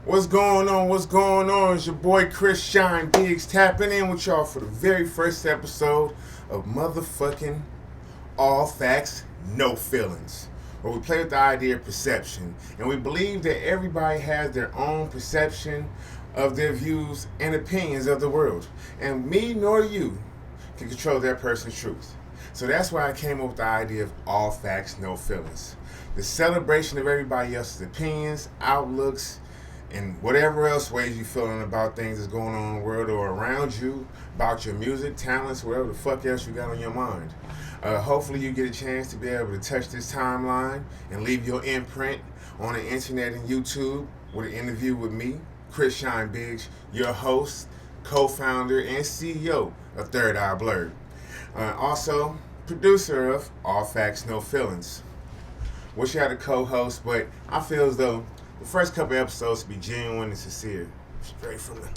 What's going on? What's going on? It's your boy Chris Shyne Biggz tapping in with y'all for the very first episode of motherfucking All Facts No Feelingz, where we play with the idea of perception, and we believe that everybody has their own perception of their views and opinions of the world, and me nor you can control that person's truth. So that's why I came up with the idea of All Facts No Feelingz, the celebration of everybody else's opinions, outlooks, and whatever else ways you feeling about things that's going on in the world or around you, about your music, talents, whatever the fuck else you got on your mind. Hopefully you get a chance to be able to touch this timeline and leave your imprint on the internet and YouTube with an interview with me, Chris Shyne Biggz, your host, co-founder, and CEO of Third Eye Blurred. Also, producer of All Facts No Feelingz. Wish I had a co-host, but I feel as though the first couple episodes to be genuine and sincere, straight from the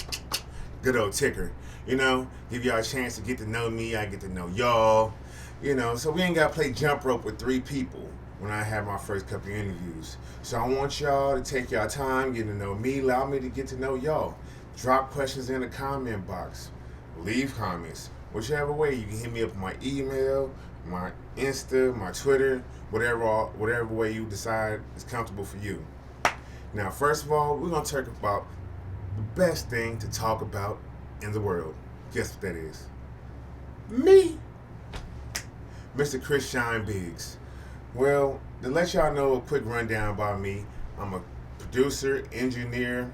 good old ticker. You know, give y'all a chance to get to know me, I get to know y'all. You know, so we ain't got to play jump rope with three people when I have my first couple of interviews. So I want y'all to take y'all time, get to know me, allow me to get to know y'all. Drop questions in the comment box. Leave comments. Whichever way, you can hit me up on my email, my Insta, my Twitter, whatever way you decide is comfortable for you. Now, first of all, we're going to talk about the best thing to talk about in the world. Guess what that is? Me. Mr. Chris Shyne Biggz. Well, to let y'all know a quick rundown about me, I'm a producer, engineer,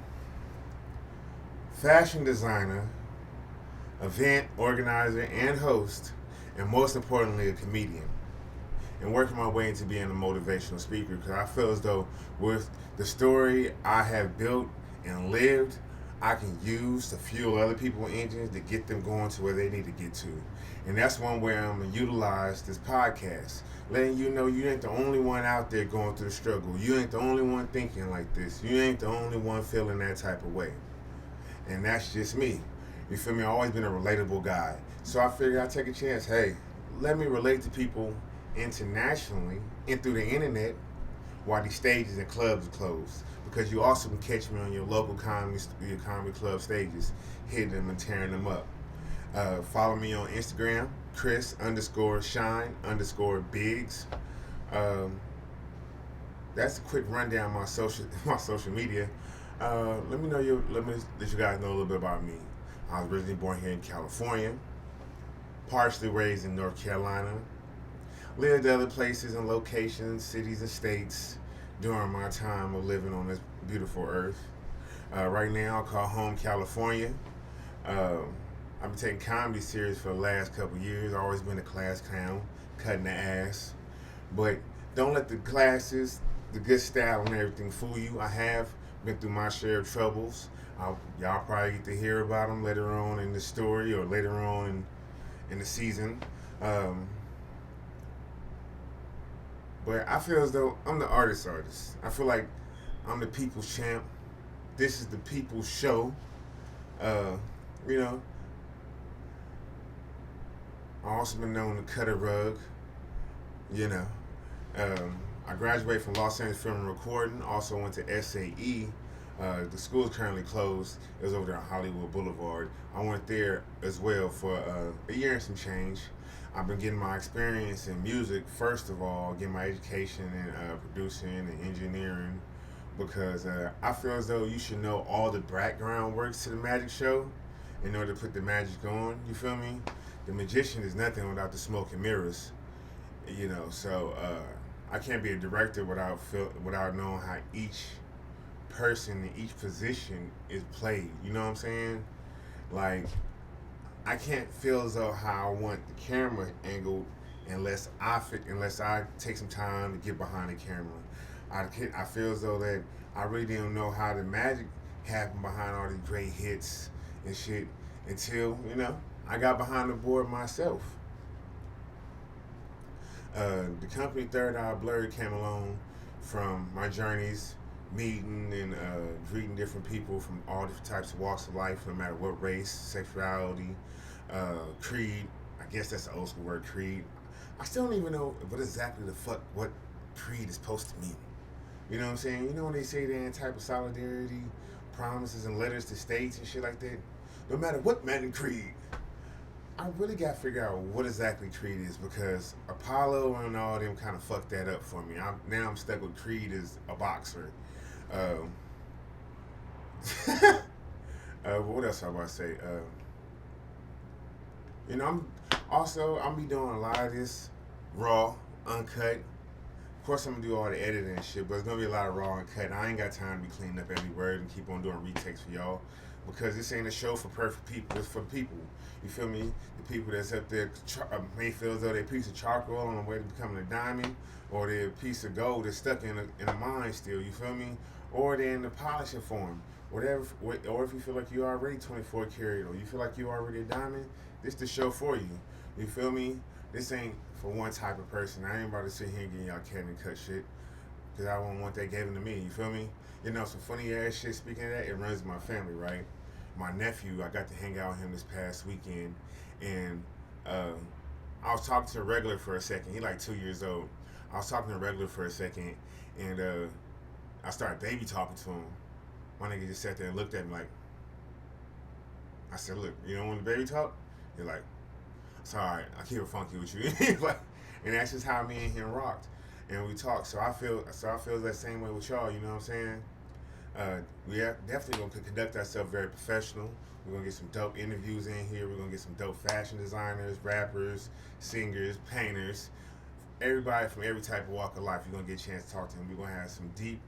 fashion designer, event organizer and host, and most importantly, a comedian. And working my way into being a motivational speaker, because I feel as though with the story I have built and lived, I can use to fuel other people's engines to get them going to where they need to get to. And that's one way I'm going to utilize this podcast, letting you know you ain't the only one out there going through the struggle. You ain't the only one thinking like this. You ain't the only one feeling that type of way. And that's just me. You feel me? I've always been a relatable guy. So I figured I'd take a chance. Hey, let me relate to people internationally and through the internet while these stages and clubs are closed, because you also can catch me on your local comedy club stages, hitting them and tearing them up. Follow me on Instagram, Chris_Shine_Biggz. That's a quick rundown of my social media. Let me let you guys know a little bit about me. I was originally born here in California, partially raised in North Carolina. Lived other places and locations, cities and states during my time of living on this beautiful earth. Right now, I call home California. I've been taking comedy serious for the last couple years. I've always been a class clown, cutting the ass. But don't let the classes, the good style and everything fool you. I have been through my share of troubles. Y'all probably get to hear about them later on in the story or later on in the season. But I feel as though I'm the artist. I feel like I'm the people's champ. This is the people's show. You know, I've also been known to cut a rug. You know, I graduated from Los Angeles Film and Recording. Also went to SAE. The school is currently closed. It was over there on Hollywood Boulevard. I went there as well for a year and some change. I've been getting my experience in music, first of all, getting my education in producing and engineering, because I feel as though you should know all the background works to the magic show in order to put the magic on, you feel me? The magician is nothing without the smoke and mirrors, you know, so I can't be a director without knowing how each person in each position is played, you know what I'm saying? Like, I can't feel as though how I want the camera angled unless I take some time to get behind the camera. I feel as though that I really didn't know how the magic happened behind all these great hits and shit until, you know, I got behind the board myself. The company Third Eye Blurred came along from my journeys, meeting and greeting different people from all different types of walks of life, no matter what race, sexuality, creed. I guess that's the old school word, creed. I still don't even know what creed is supposed to mean. You know what I'm saying? You know when they say they're in type of solidarity, promises and letters to states and shit like that. No matter what man and creed. I really got to figure out what exactly Creed is because Apollo and all them kind of fucked that up for me. Now I'm stuck with Creed as a boxer. What else I about to say? I'm be doing a lot of this raw, uncut. Of course, I'm gonna do all the editing and shit, but it's gonna be a lot of raw and cut. I ain't got time to be cleaning up every word and keep on doing retakes for y'all because this ain't a show for perfect people. It's for the people. You feel me? The people that's up there may feel as though they're a piece of charcoal on the way to becoming a diamond, or they're a piece of gold that's stuck in a mine still. You feel me? Or they're in the polishing form. Whatever. Or if you feel like you're already 24 karat, or you feel like you're already a diamond, this the show for you. You feel me? This ain't for one type of person. I ain't about to sit here and get y'all Kevin cut shit. Because I won't want that given to me. You feel me? You know, some funny ass shit. Speaking of that, it runs my family, right? My nephew, I got to hang out with him this past weekend. And I was talking to a regular for a second. He like 2 years old. I was talking to a regular for a second. And I started baby talking to him. My nigga just sat there and looked at me like, I said, look, you don't want the baby talk? You're like, it's alright, I keep it funky with you. Like, and that's just how me and him rocked. And we talked. So I feel that same way with y'all, you know what I'm saying? We definitely gonna conduct ourselves very professional. We're gonna get some dope interviews in here. We're gonna get some dope fashion designers, rappers, singers, painters, everybody from every type of walk of life. You're gonna get a chance to talk to them. We're gonna have some deep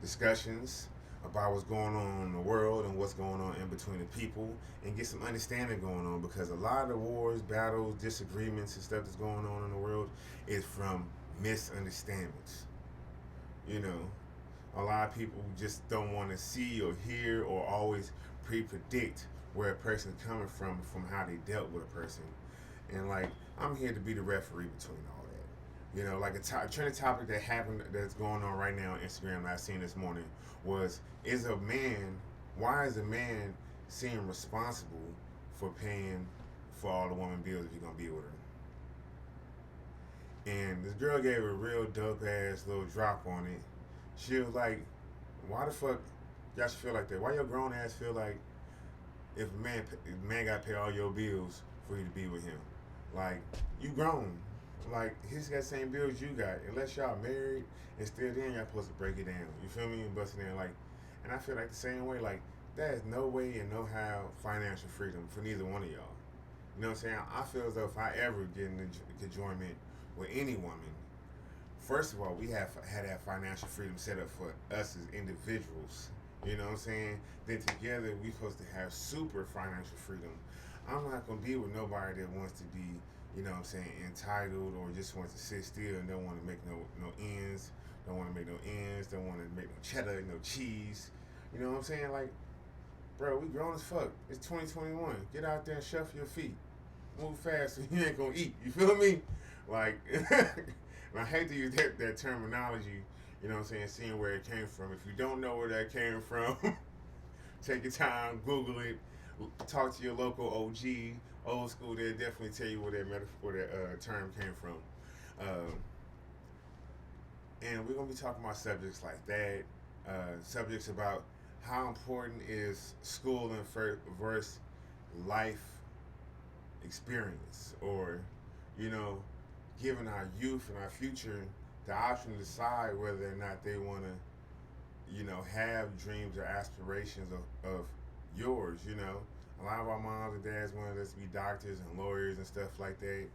discussions about what's going on in the world and what's going on in between the people and get some understanding going on because a lot of the wars, battles, disagreements and stuff that's going on in the world is from misunderstandings. You know, a lot of people just don't want to see or hear or always pre-predict where a person's coming from how they dealt with a person. And like, I'm here to be the referee between all that. You know, like a trending topic that's going on right now on Instagram that I seen this morning was, why is a man seen responsible for paying for all the woman bills if you're going to be with her? And this girl gave a real dope ass little drop on it. She was like, why the fuck y'all should feel like that? Why your grown ass feel like if a man got to pay all your bills for you to be with him? Like, you grown. Like, he's got the same bills you got. Unless y'all married, and still then y'all supposed to break it down. You feel me? And bust it down. Like, and I feel like the same way. Like, there's no way and no how financial freedom for neither one of y'all. You know what I'm saying? I feel as though if I ever get in enjoyment with any woman, first of all, we had that financial freedom set up for us as individuals. You know what I'm saying? Then together, we supposed to have super financial freedom. I'm not going to be with nobody that wants to be, you know what I'm saying, entitled or just wants to sit still and don't want to make no ends, don't want to make no ends, don't want to make no cheddar, no cheese. You know what I'm saying? Like, bro, we grown as fuck. It's 2021. Get out there and shuffle your feet. Move fast so you ain't going to eat. You feel me? Like, and I hate to use that terminology, you know what I'm saying, seeing where it came from. If you don't know where that came from, take your time, Google it. Talk to your local OG, old school. They'll definitely tell you where that metaphor, that term came from. And we're gonna be talking about subjects like that, subjects about how important is school and versus life experience, or you know, giving our youth and our future the option to decide whether or not they want to, you know, have dreams or aspirations of yours. You know, a lot of our moms and dads wanted us to be doctors and lawyers and stuff like that,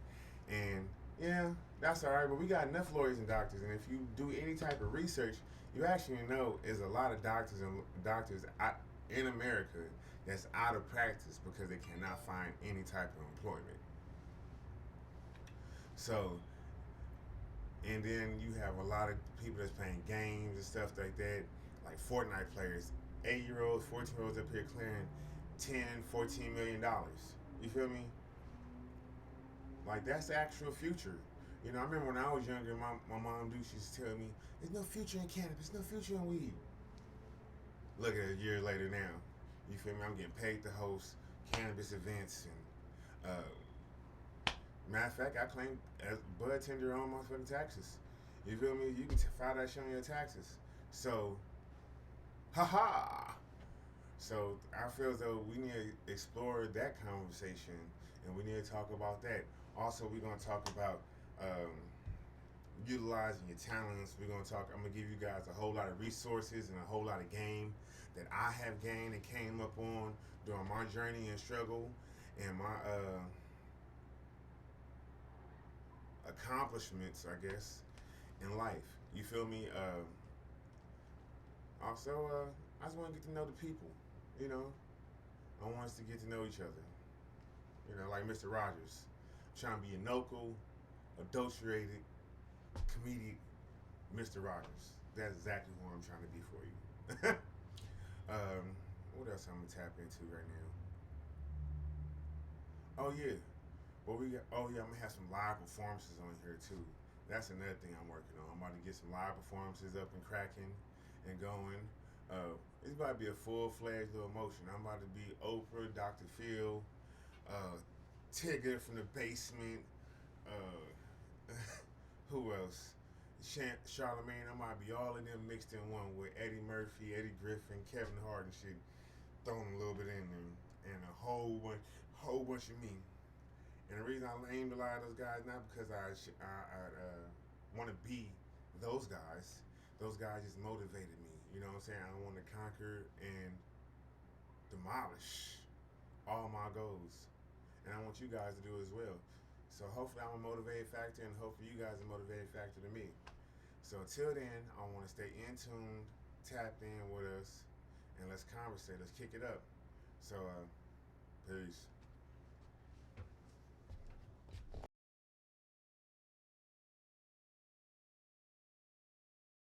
and yeah, that's all right, but we got enough lawyers and doctors, and if you do any type of research, you actually know there's a lot of doctors in America that's out of practice because they cannot find any type of employment. So, and then you have a lot of people that's playing games and stuff like that, like Fortnite players, 8-year-olds, 14-year-olds up here clearing $10-14 million. You feel me? Like, that's the actual future. You know, I remember when I was younger, my mom used to tell me, there's no future in cannabis, no future in weed. Look at it a year later now. You feel me? I'm getting paid to host cannabis events. And matter of fact, I claim as bud tender on my fucking taxes. You feel me? You can file that shit on your taxes. So, haha. So I feel as though we need to explore that conversation, and we need to talk about that. Also, we're gonna talk about um, utilizing your talents. We're gonna talk. I'm gonna give you guys a whole lot of resources and a whole lot of game that I have gained and came up on during my journey and struggle and my accomplishments, I guess, in life. You feel me? Also, I just want to get to know the people. You know, I want us to get to know each other. You know, like Mr. Rogers, I'm trying to be a local, adulterated, comedic Mr. Rogers. That's exactly who I'm trying to be for you. What else I'm gonna tap into right now? Oh yeah, well we got. Oh yeah, I'm gonna have some live performances on here too. That's another thing I'm working on. I'm about to get some live performances up and cracking and going. It's about to be a full-fledged little motion. I'm about to be Oprah, Dr. Phil, uh, Tigger from the basement. Uh, who else? Charlemagne. I might be all of them mixed in one with Eddie Murphy, Eddie Griffin, Kevin Hart and shit. Throwing a little bit in there, and a whole bunch of me. And the reason I named a lot of those guys not because I want to be those guys. Those guys just motivated me. You know what I'm saying? I want to conquer and demolish all my goals, and I want you guys to do it as well. So hopefully I'm a motivated factor, and hopefully you guys are a motivated factor to me. So until then, I want to stay in tuned, tap in with us, and let's conversate. Let's kick it up. So, peace.